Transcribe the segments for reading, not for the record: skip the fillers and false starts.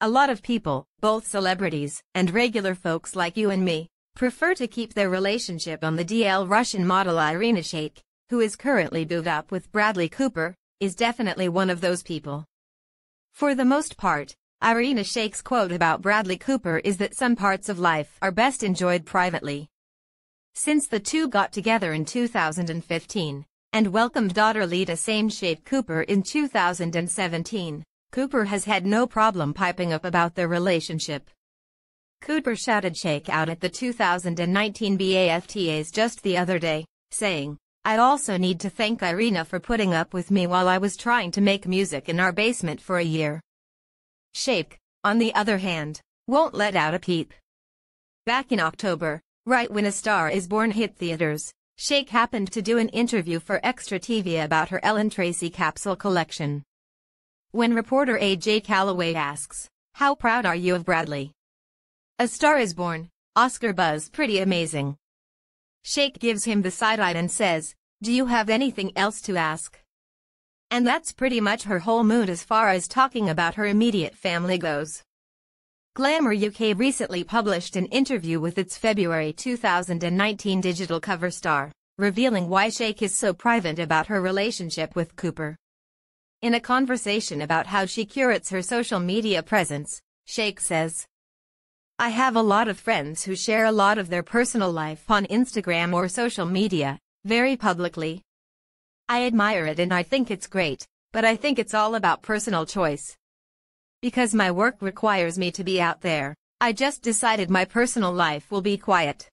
A lot of people, both celebrities and regular folks like you and me, prefer to keep their relationship on the DL. Russian model Irina Shayk, who is currently booed up with Bradley Cooper, is definitely one of those people. For the most part, Irina Shayk's quote about Bradley Cooper is that some parts of life are best enjoyed privately. Since the two got together in 2015, and welcomed daughter Lita Shayk Cooper in 2017, Cooper has had no problem piping up about their relationship. Cooper shouted Shayk out at the 2019 BAFTAs just the other day, saying, "I also need to thank Irina for putting up with me while I was trying to make music in our basement for a year." Shayk, on the other hand, won't let out a peep. Back in October, right when A Star Is Born hit theaters, Shayk happened to do an interview for Extra TV about her Ellen Tracy capsule collection. When reporter A.J. Calloway asks, "How proud are you of Bradley?" "A Star Is Born, Oscar buzz, pretty amazing." Shayk gives him the side-eye and says, "Do you have anything else to ask?" And that's pretty much her whole mood as far as talking about her immediate family goes. Glamour UK recently published an interview with its February 2019 digital cover star, revealing why Shayk is so private about her relationship with Cooper. In a conversation about how she curates her social media presence, Shayk says, "I have a lot of friends who share a lot of their personal life on Instagram or social media, very publicly. I admire it and I think it's great, but I think it's all about personal choice. Because my work requires me to be out there, I just decided my personal life will be quiet.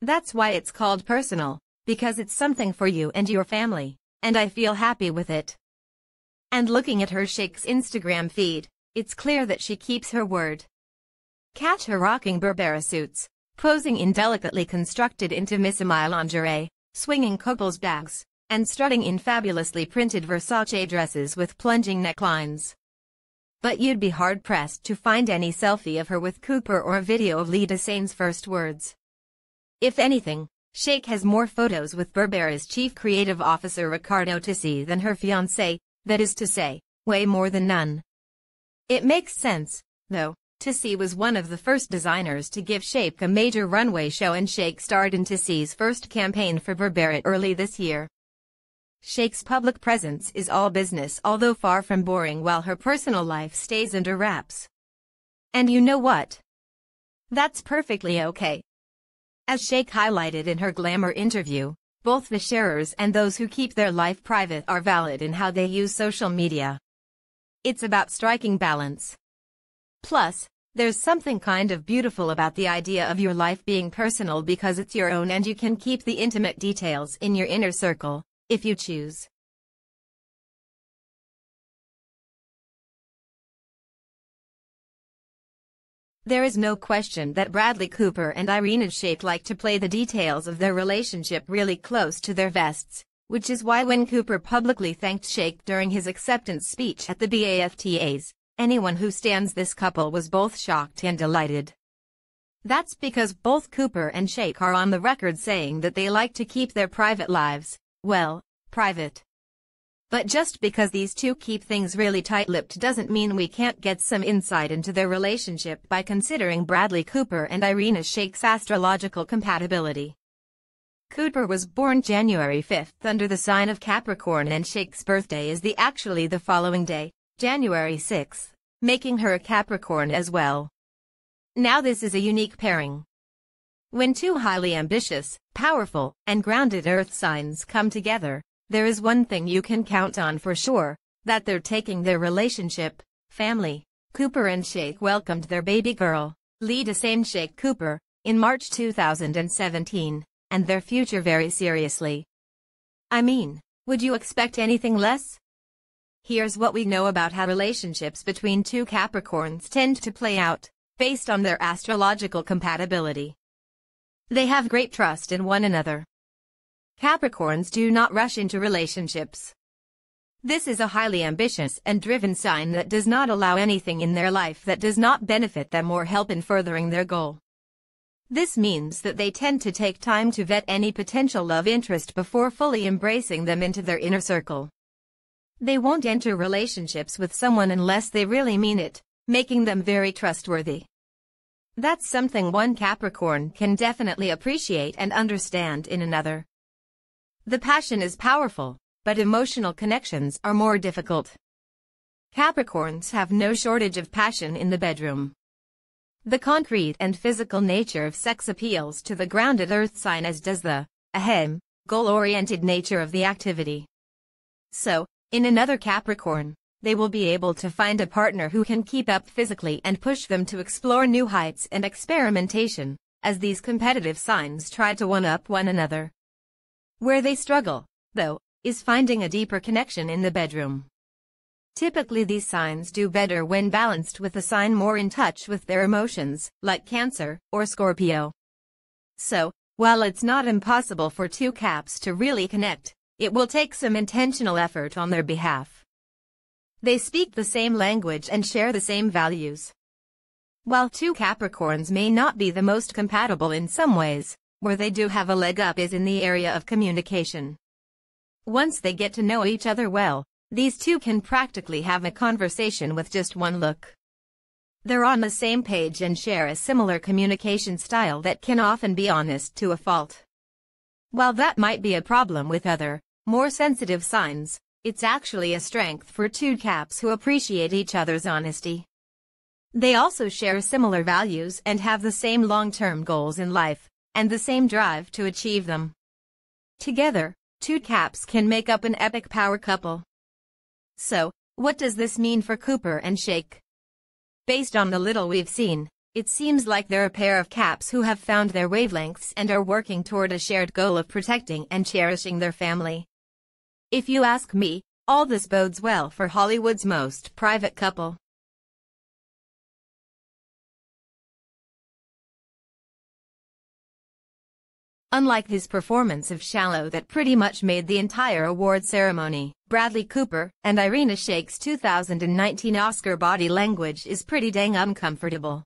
That's why it's called personal, because it's something for you and your family, and I feel happy with it." And looking at her Shayk's Instagram feed, it's clear that she keeps her word. Catch her rocking Burberry suits, posing in delicately constructed intimissimi lingerie, swinging Couples bags, and strutting in fabulously printed Versace dresses with plunging necklines. But you'd be hard-pressed to find any selfie of her with Cooper or a video of Lita Sane's first words. If anything, Shayk has more photos with Burberry's chief creative officer Riccardo Tisci than her fiancé, that is to say, way more than none. It makes sense, though. Tisci was one of the first designers to give Shayk a major runway show, and Shayk starred in Tisci's first campaign for Burberry early this year. Shayk's public presence is all business, although far from boring, while her personal life stays under wraps. And you know what? That's perfectly okay. As Shayk highlighted in her Glamour interview, both the sharers and those who keep their life private are valid in how they use social media. It's about striking balance. Plus, there's something kind of beautiful about the idea of your life being personal because it's your own and you can keep the intimate details in your inner circle, if you choose. There is no question that Bradley Cooper and Irina Shayk like to play the details of their relationship really close to their vests, which is why when Cooper publicly thanked Shayk during his acceptance speech at the BAFTAs, anyone who stands this couple was both shocked and delighted. That's because both Cooper and Shayk are on the record saying that they like to keep their private lives, well, private. But just because these two keep things really tight-lipped doesn't mean we can't get some insight into their relationship by considering Bradley Cooper and Irina Shayk's astrological compatibility. Cooper was born January 5 under the sign of Capricorn, and Shayk's birthday is actually the following day, January 6, making her a Capricorn as well. Now this is a unique pairing. When two highly ambitious, powerful, and grounded earth signs come together, there is one thing you can count on for sure, that they're taking their relationship, family. Cooper and Shayk welcomed their baby girl, Lita Shayk Cooper, in March 2017, and their future very seriously. I mean, would you expect anything less? Here's what we know about how relationships between two Capricorns tend to play out, based on their astrological compatibility. They have great trust in one another. Capricorns do not rush into relationships. This is a highly ambitious and driven sign that does not allow anything in their life that does not benefit them or help in furthering their goal. This means that they tend to take time to vet any potential love interest before fully embracing them into their inner circle. They won't enter relationships with someone unless they really mean it, making them very trustworthy. That's something one Capricorn can definitely appreciate and understand in another. The passion is powerful, but emotional connections are more difficult. Capricorns have no shortage of passion in the bedroom. The concrete and physical nature of sex appeals to the grounded earth sign, as does the goal-oriented nature of the activity. So, in another Capricorn, they will be able to find a partner who can keep up physically and push them to explore new heights and experimentation, as these competitive signs try to one-up one another. Where they struggle, though, is finding a deeper connection in the bedroom. Typically these signs do better when balanced with a sign more in touch with their emotions, like Cancer or Scorpio. So, while it's not impossible for two Caps to really connect, it will take some intentional effort on their behalf. They speak the same language and share the same values. While two Capricorns may not be the most compatible in some ways, where they do have a leg up is in the area of communication. Once they get to know each other well, these two can practically have a conversation with just one look. They're on the same page and share a similar communication style that can often be honest to a fault. While that might be a problem with other, more sensitive signs, it's actually a strength for two Caps who appreciate each other's honesty. They also share similar values and have the same long-term goals in life, and the same drive to achieve them. Together, two Caps can make up an epic power couple. So, what does this mean for Cooper and Shayk? Based on the little we've seen, it seems like they're a pair of Caps who have found their wavelengths and are working toward a shared goal of protecting and cherishing their family. If you ask me, all this bodes well for Hollywood's most private couple. Unlike his performance of Shallow that pretty much made the entire award ceremony, Bradley Cooper and Irina Shayk's 2019 Oscar body language is pretty dang uncomfortable.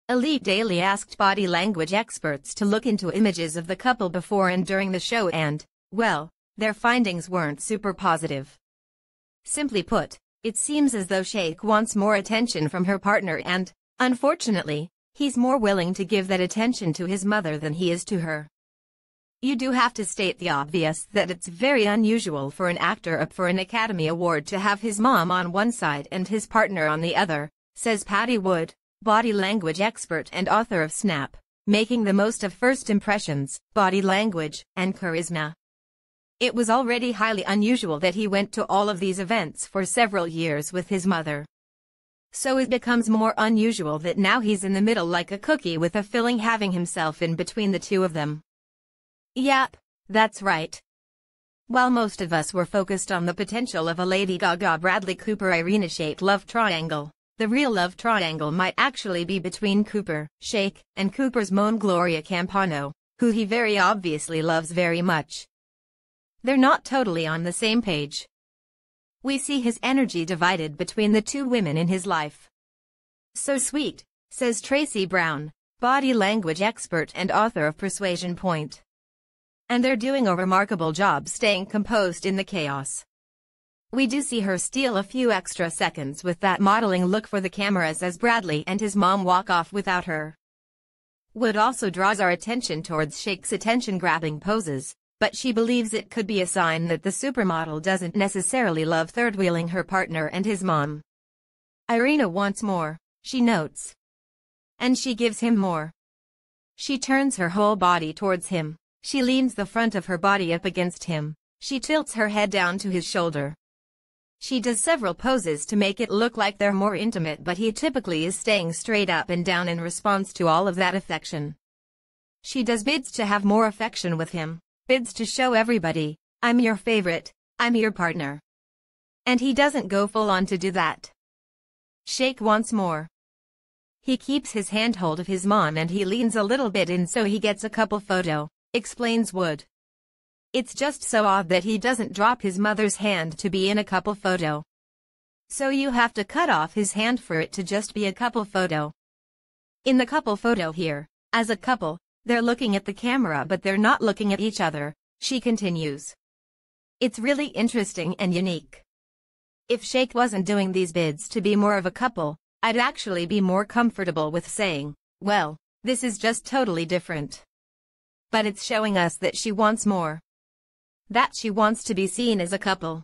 Elite Daily asked body language experts to look into images of the couple before and during the show and, well, their findings weren't super positive. Simply put, it seems as though Shayk wants more attention from her partner and, unfortunately, he's more willing to give that attention to his mother than he is to her. You do have to state the obvious that it's very unusual for an actor up for an Academy Award to have his mom on one side and his partner on the other, says Patty Wood, body language expert and author of Snap, Making the Most of First Impressions, Body Language, and Charisma. It was already highly unusual that he went to all of these events for several years with his mother. So it becomes more unusual that now he's in the middle like a cookie with a filling, having himself in between the two of them. Yep, that's right. While most of us were focused on the potential of a Lady Gaga Bradley Cooper Irina Shayk love triangle, the real love triangle might actually be between Cooper, Shayk, and Cooper's mom Gloria Campano, who he very obviously loves very much. They're not totally on the same page. We see his energy divided between the two women in his life. So sweet, says Tracy Brown, body language expert and author of Persuasion Point. And they're doing a remarkable job staying composed in the chaos. We do see her steal a few extra seconds with that modeling look for the cameras as Bradley and his mom walk off without her. Wood also draws our attention towards Shayk's attention-grabbing poses, but she believes it could be a sign that the supermodel doesn't necessarily love third-wheeling her partner and his mom. Irina wants more, she notes. And she gives him more. She turns her whole body towards him. She leans the front of her body up against him. She tilts her head down to his shoulder. She does several poses to make it look like they're more intimate, but he typically is staying straight up and down in response to all of that affection. She does bids to have more affection with him, bids to show everybody, I'm your favorite, I'm your partner. And he doesn't go full on to do that. Shayk wants more. He keeps his handhold of his mom and he leans a little bit in so he gets a couple photo, explains Wood. It's just so odd that he doesn't drop his mother's hand to be in a couple photo. So you have to cut off his hand for it to just be a couple photo. In the couple photo here, as a couple, they're looking at the camera but they're not looking at each other, she continues. It's really interesting and unique. If Shayk wasn't doing these bids to be more of a couple, I'd actually be more comfortable with saying, well, this is just totally different. But it's showing us that she wants more. That she wants to be seen as a couple.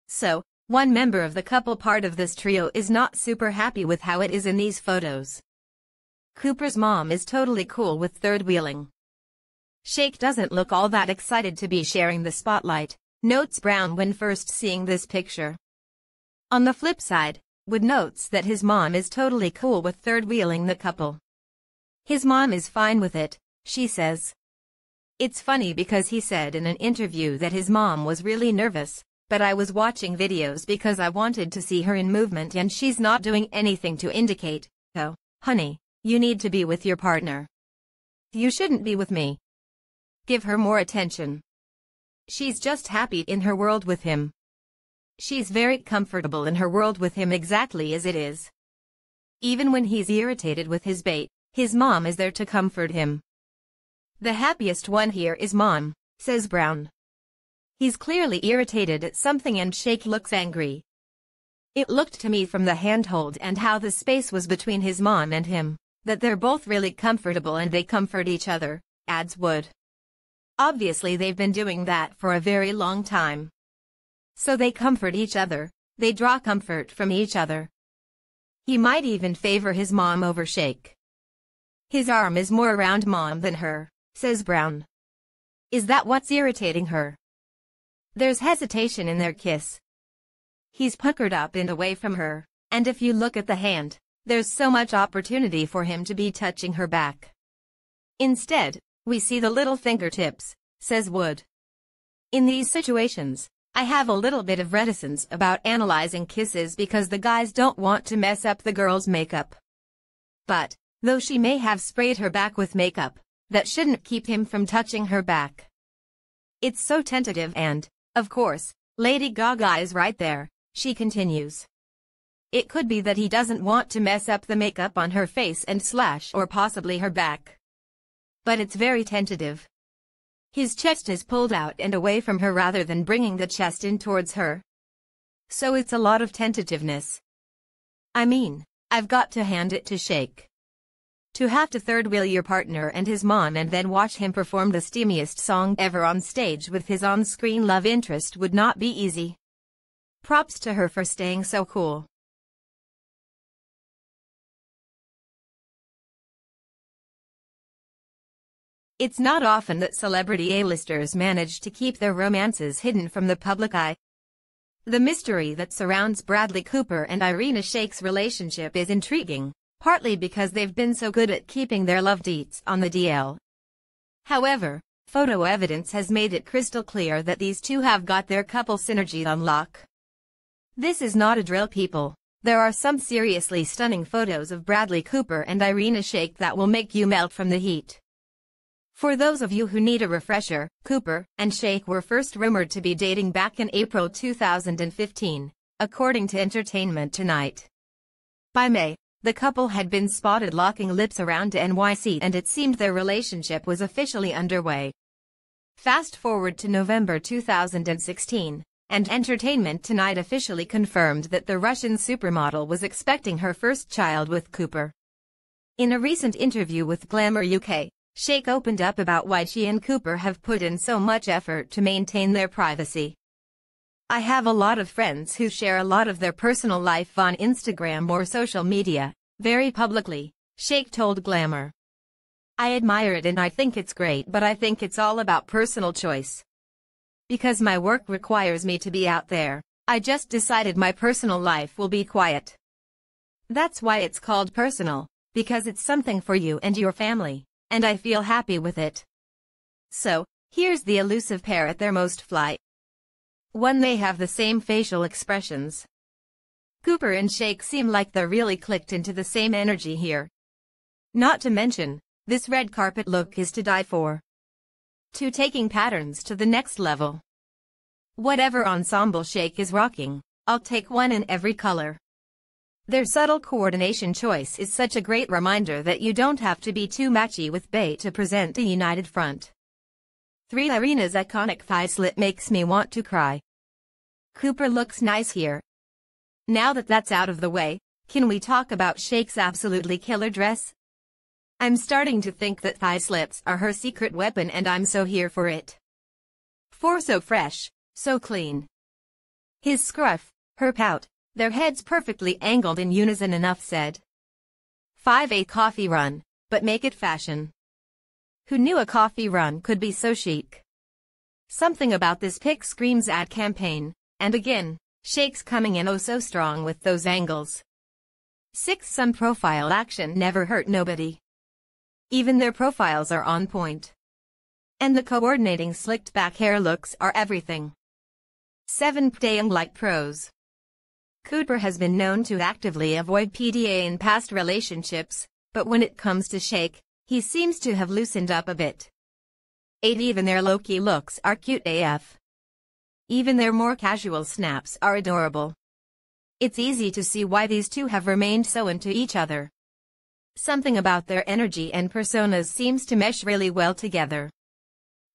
So, one member of the couple part of this trio is not super happy with how it is in these photos. Cooper's mom is totally cool with third wheeling. Shayk doesn't look all that excited to be sharing the spotlight, notes Brown when first seeing this picture. On the flip side, Wood notes that his mom is totally cool with third wheeling the couple. His mom is fine with it, she says. It's funny because he said in an interview that his mom was really nervous, but I was watching videos because I wanted to see her in movement and she's not doing anything to indicate, oh, honey, you need to be with your partner. You shouldn't be with me. Give her more attention. She's just happy in her world with him. She's very comfortable in her world with him exactly as it is. Even when he's irritated with his bait, his mom is there to comfort him. The happiest one here is Mom, says Brown. He's clearly irritated at something and Shayk looks angry. It looked to me from the handhold and how the space was between his mom and him, that they're both really comfortable and they comfort each other, adds Wood. Obviously they've been doing that for a very long time. So they comfort each other, they draw comfort from each other. He might even favor his mom over Shayk. His arm is more around Mom than her, says Brown. Is that what's irritating her? There's hesitation in their kiss. He's puckered up and away from her, and if you look at the hand, there's so much opportunity for him to be touching her back. Instead, we see the little fingertips, says Wood. In these situations, I have a little bit of reticence about analyzing kisses because the guys don't want to mess up the girl's makeup. But, though she may have sprayed her back with makeup, that shouldn't keep him from touching her back. It's so tentative and, of course, Lady Gaga is right there, she continues. It could be that he doesn't want to mess up the makeup on her face and slash or possibly her back. But it's very tentative. His chest is pulled out and away from her rather than bringing the chest in towards her. So it's a lot of tentativeness. I mean, I've got to hand it to Shayk. To have to third wheel your partner and his mom and then watch him perform the steamiest song ever on stage with his on-screen love interest would not be easy. Props to her for staying so cool. It's not often that celebrity A-listers manage to keep their romances hidden from the public eye. The mystery that surrounds Bradley Cooper and Irina Shayk's relationship is intriguing, partly because they've been so good at keeping their love deets on the DL. However, photo evidence has made it crystal clear that these two have got their couple synergy on lock. This is not a drill, people. There are some seriously stunning photos of Bradley Cooper and Irina Shayk that will make you melt from the heat. For those of you who need a refresher, Cooper and Shayk were first rumored to be dating back in April 2015, according to Entertainment Tonight. By May, the couple had been spotted locking lips around NYC and it seemed their relationship was officially underway. Fast forward to November 2016, and Entertainment Tonight officially confirmed that the Russian supermodel was expecting her first child with Cooper. In a recent interview with Glamour UK, Shayk opened up about why she and Cooper have put in so much effort to maintain their privacy. I have a lot of friends who share a lot of their personal life on Instagram or social media, very publicly, Shayk told Glamour. I admire it and I think it's great, but I think it's all about personal choice. Because my work requires me to be out there, I just decided my personal life will be quiet. That's why it's called personal, because it's something for you and your family. And I feel happy with it. So, here's the elusive pair at their most fly. 1. They have the same facial expressions. Cooper and Shayk seem like they're really clicked into the same energy here. Not to mention, this red carpet look is to die for. 2. Taking patterns to the next level. Whatever ensemble Shayk is rocking, I'll take one in every color. Their subtle coordination choice is such a great reminder that you don't have to be too matchy with Bay to present a united front. 3. Irina's iconic thigh slit makes me want to cry. Cooper looks nice here. Now that that's out of the way, Can we talk about Shayk's absolutely killer dress? I'm starting to think that thigh slits are her secret weapon, and I'm so here for it. For so fresh, so clean. His scruff, her pout, their heads perfectly angled in unison, enough said. 5 coffee run, but make it fashion. Who knew a coffee run could be so chic? Something about this pic screams ad campaign, and again, Shayk's coming in oh so strong with those angles. 6. Some profile action never hurt nobody. Even their profiles are on point. And the coordinating slicked back hair looks are everything. 7. Playing like pros. Cooper has been known to actively avoid PDA in past relationships, but when it comes to Shayk, he seems to have loosened up a bit. 8. Even their low-key looks are cute AF. Even their more casual snaps are adorable. It's easy to see why these two have remained so into each other. Something about their energy and personas seems to mesh really well together.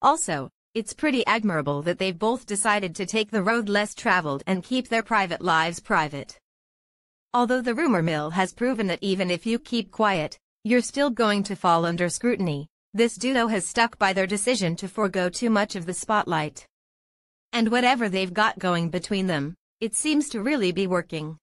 Also, it's pretty admirable that they've both decided to take the road less traveled and keep their private lives private. Although the rumor mill has proven that even if you keep quiet, you're still going to fall under scrutiny, this duo has stuck by their decision to forego too much of the spotlight. And whatever they've got going between them, it seems to really be working.